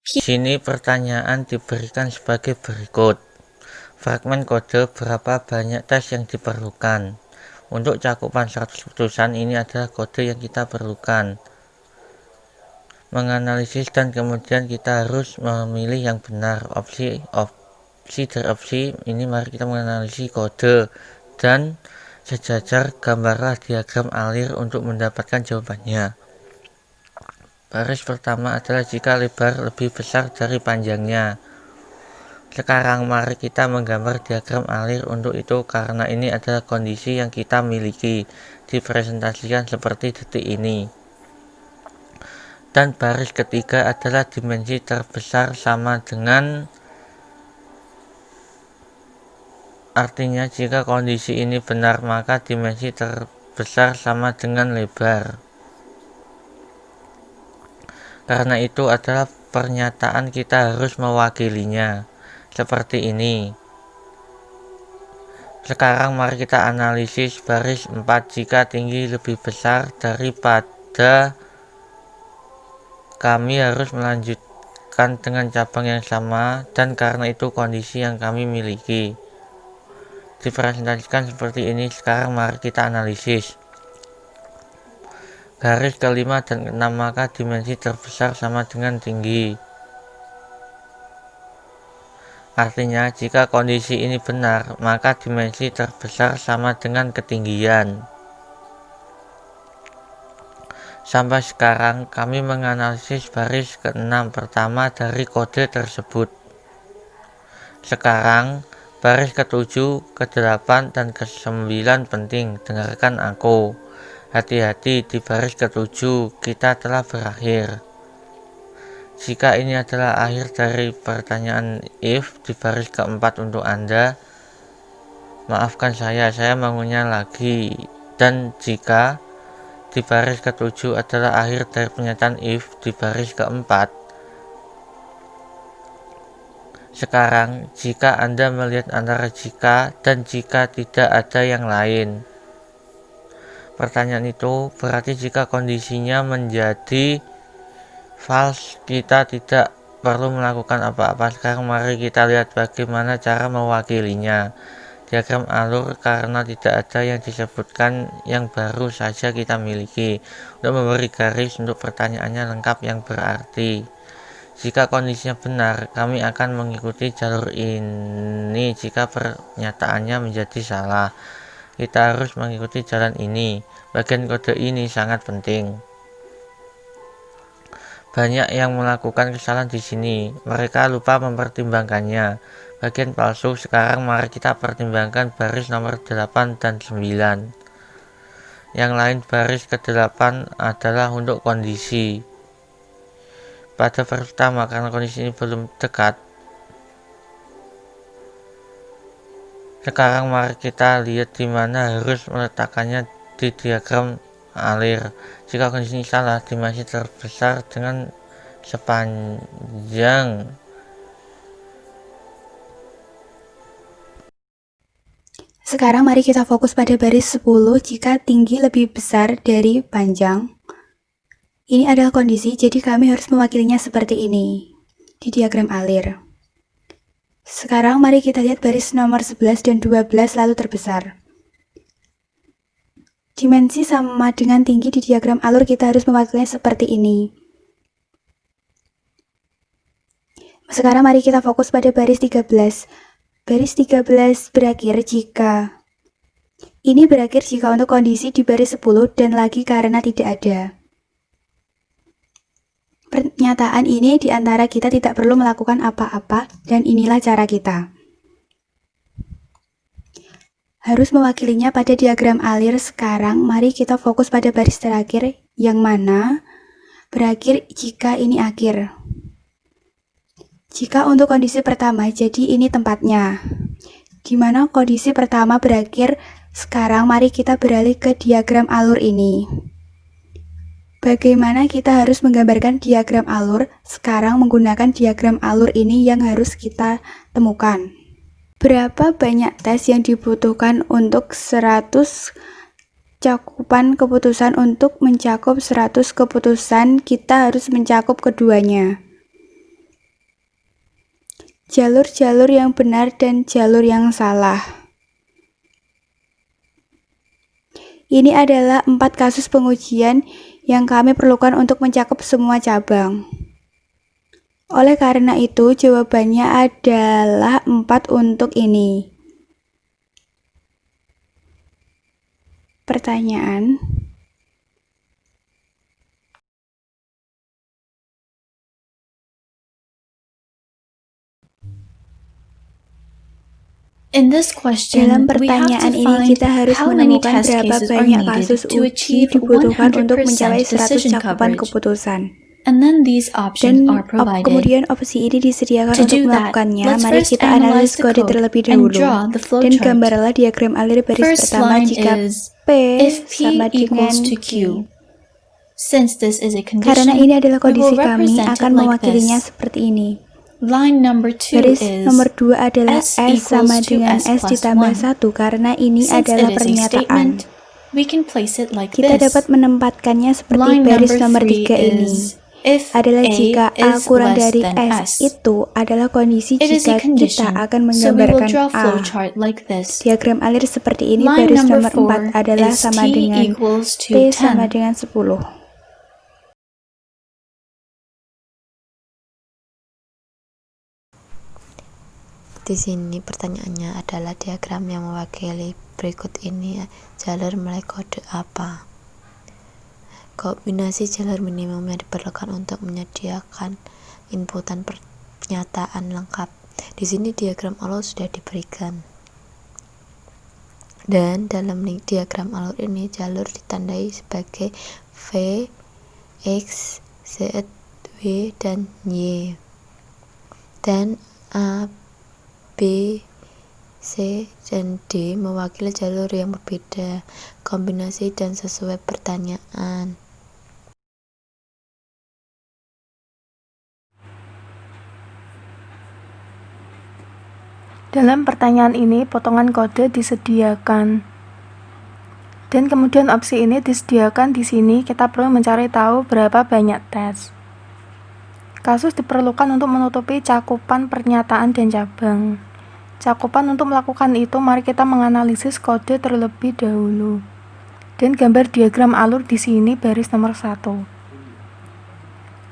Di sini pertanyaan diberikan sebagai berikut. Fragmen kode berapa banyak tes yang diperlukan? Untuk cakupan 100 putusan ini adalah kode yang kita perlukan. Menganalisis dan kemudian kita harus memilih yang benar. Opsi dari opsi ini mari kita menganalisis kode dan sejajar gambarlah diagram alir untuk mendapatkan jawabannya. Baris pertama adalah jika lebar lebih besar dari panjangnya. Sekarang mari kita menggambar diagram alir untuk itu karena ini adalah kondisi yang kita miliki. Dipresentasikan seperti detik ini. Dan baris ketiga adalah dimensi terbesar sama dengan, artinya jika kondisi ini benar maka dimensi terbesar sama dengan lebar. Karena itu adalah pernyataan kita harus mewakilinya seperti ini. Sekarang mari kita analisis baris 4 jika tinggi lebih besar daripada, kami harus melanjutkan dengan cabang yang sama dan karena itu kondisi yang kami miliki. Dipresentasikan seperti ini. Sekarang mari kita analisis. Garis kelima dan keenam maka dimensi terbesar sama dengan tinggi. Artinya jika kondisi ini benar maka dimensi terbesar sama dengan ketinggian. Sampai sekarang kami menganalisis baris ke-6 pertama dari kode tersebut. Sekarang baris ke-7, ke-8, dan ke-9 penting. Dengarkan aku. Hati-hati di baris ke-7 kita telah berakhir. Jika ini adalah akhir dari pertanyaan if di baris ke-4 untuk Anda, maafkan saya mengunyah lagi. Dan jika di baris ke-7 adalah akhir dari pernyataan if di baris ke-4, sekarang jika Anda melihat antara jika dan jika tidak ada yang lain, pertanyaan itu berarti jika kondisinya menjadi false kita tidak perlu melakukan apa-apa. Sekarang mari kita lihat bagaimana cara mewakilinya. Diagram alur karena tidak ada yang disebutkan yang baru saja kita miliki. Untuk memberi garis untuk pertanyaannya lengkap yang berarti. Jika kondisinya benar, kami akan mengikuti jalur ini. Jika pernyataannya menjadi salah, kita harus mengikuti jalan ini. Bagian kode ini sangat penting. Banyak yang melakukan kesalahan di sini. Mereka lupa mempertimbangkannya. Bagian palsu. Sekarang mari kita pertimbangkan baris nomor 8 dan 9. Yang lain baris ke-8 adalah untuk kondisi. Pada baris pertama karena kondisi ini belum dekat. Sekarang mari kita lihat di mana harus meletakkannya di diagram alir. Jika kondisi ini salah, dimensi terbesar dengan sepanjang. Sekarang mari kita fokus pada baris 10 jika tinggi lebih besar dari panjang. Ini adalah kondisi, jadi kami harus mewakilinya seperti ini di diagram alir. Sekarang mari kita lihat baris nomor 11 dan 12 lalu terbesar. Dimensi sama dengan tinggi di diagram alur kita harus mewakilinya seperti ini. Sekarang mari kita fokus pada baris 13. Baris 13 berakhir jika untuk kondisi di baris 10 dan lagi karena tidak ada. Pernyataan ini diantara kita tidak perlu melakukan apa-apa dan inilah cara kita. Harus mewakilinya pada diagram alir. Sekarang mari kita fokus pada baris terakhir yang mana berakhir jika ini akhir. Jika untuk kondisi pertama, jadi ini tempatnya. Di mana kondisi pertama berakhir, sekarang mari kita beralih ke diagram alur ini. Bagaimana kita harus menggambarkan diagram alur? Sekarang menggunakan diagram alur ini yang harus kita temukan. Berapa banyak tes yang dibutuhkan untuk 100 cakupan keputusan? Untuk mencakup 100 keputusan, kita harus mencakup keduanya. jalur-jalur yang benar dan jalur yang salah. Ini adalah 4 kasus pengujian yang kami perlukan untuk mencakup semua cabang. Oleh karena itu, jawabannya adalah 4 untuk ini. Pertanyaan: In this question, dalam we have pertanyaan to ini find kita harus how many menemukan test berapa cases are banyak needed kasus to uji achieve dibutuhkan untuk mencapai 100% 100 decision cakupan coverage. keputusan. And then these options Dan are provided. kemudian opsi ini disediakan To untuk do that, melakukannya. let's Mari first kita analisis analyze the kode code terlebih and dahulu. draw the Dan flowchart. gambarlah diagram alir baris First pertama line jika is P if P sama dengan equals to Q. Q. Since this is a Karena condition, ini adalah we will kondisi kami represent it akan like mewakilinya this. seperti ini. Line number 2 Baris is nomor 2 adalah S S sama equals to dengan S S plus ditambah 1. 1 karena ini Since adalah it is a pernyataan. statement, we can place it like Kita this. dapat menempatkannya seperti Line baris number nomor 3 3 ini. is if Adalah A jika A is kurang less dari than S S. itu adalah kondisi It is a jika kita condition, akan so we will menggambarkan draw A. flowchart like this. Diagram alir seperti ini. Line Baris number nomor 4 4 adalah is sama T dengan equals T to sama 10. dengan 10. Di sini pertanyaannya adalah diagram yang mewakili berikut ini jalur mulai kode apa. Kombinasi jalur minimum yang diperlukan untuk menyediakan inputan pernyataan lengkap. Di sini diagram alur sudah diberikan. Dan dalam diagram alur ini jalur ditandai sebagai V, X, Z, W, dan Y. Dan A, B, C, dan D mewakili jalur yang berbeda, kombinasi dan sesuai pertanyaan. Dalam pertanyaan ini, potongan kode disediakan. Dan kemudian opsi ini disediakan di sini, kita perlu mencari tahu berapa banyak tes. Kasus diperlukan untuk menutupi cakupan pernyataan dan cabang. Cakupan untuk melakukan itu, mari kita menganalisis kode terlebih dahulu. Dan gambar diagram alur di sini baris nomor 1.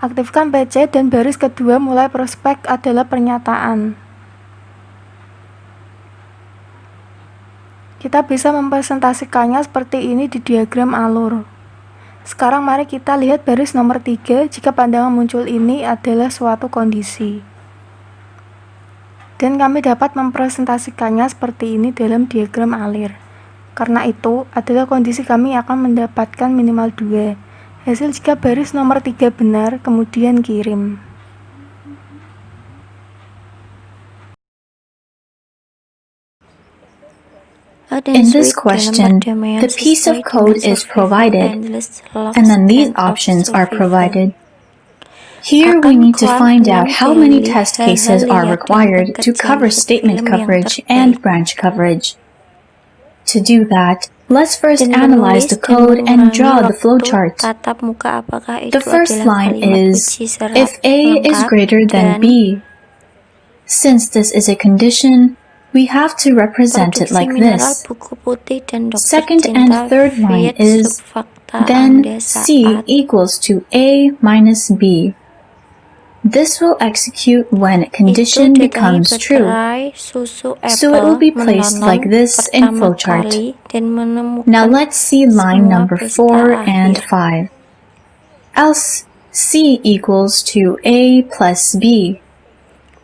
Aktifkan PC dan baris kedua mulai prospek adalah pernyataan. Kita bisa mempresentasikannya seperti ini di diagram alur. Sekarang mari kita lihat baris nomor 3 jika pandangan muncul ini adalah suatu kondisi. Dan kami dapat mempresentasikannya seperti ini dalam diagram alir. Karena itu adalah kondisi kami akan mendapatkan minimal 2. Hasil jika baris nomor 3 benar, kemudian kirim. In this question, the piece of code is provided, and then these options are provided. Here we need to find out how many test cases are required to cover statement coverage and branch coverage. To do that, let's first analyze the code and draw the flowchart. The first line is, if A is greater than B. Since this is a condition, we have to represent it like this. Second and third line is, then C equals to A minus B. This will execute when condition becomes true. So it will be placed like this in flowchart. Now let's see line number 4 and 5. Else C equals to A plus B.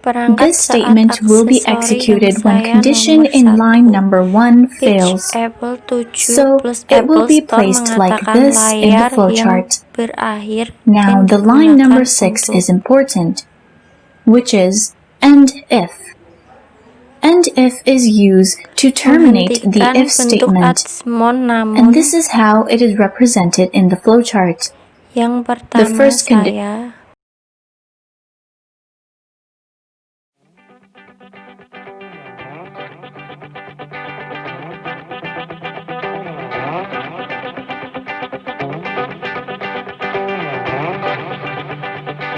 This statement will be executed when condition in line number 1 fails. So it will be placed like this in the flowchart. Now the line number 6 is important, which is end if. End if is used to terminate the if statement, and this is how it is represented in the flowchart. The first condition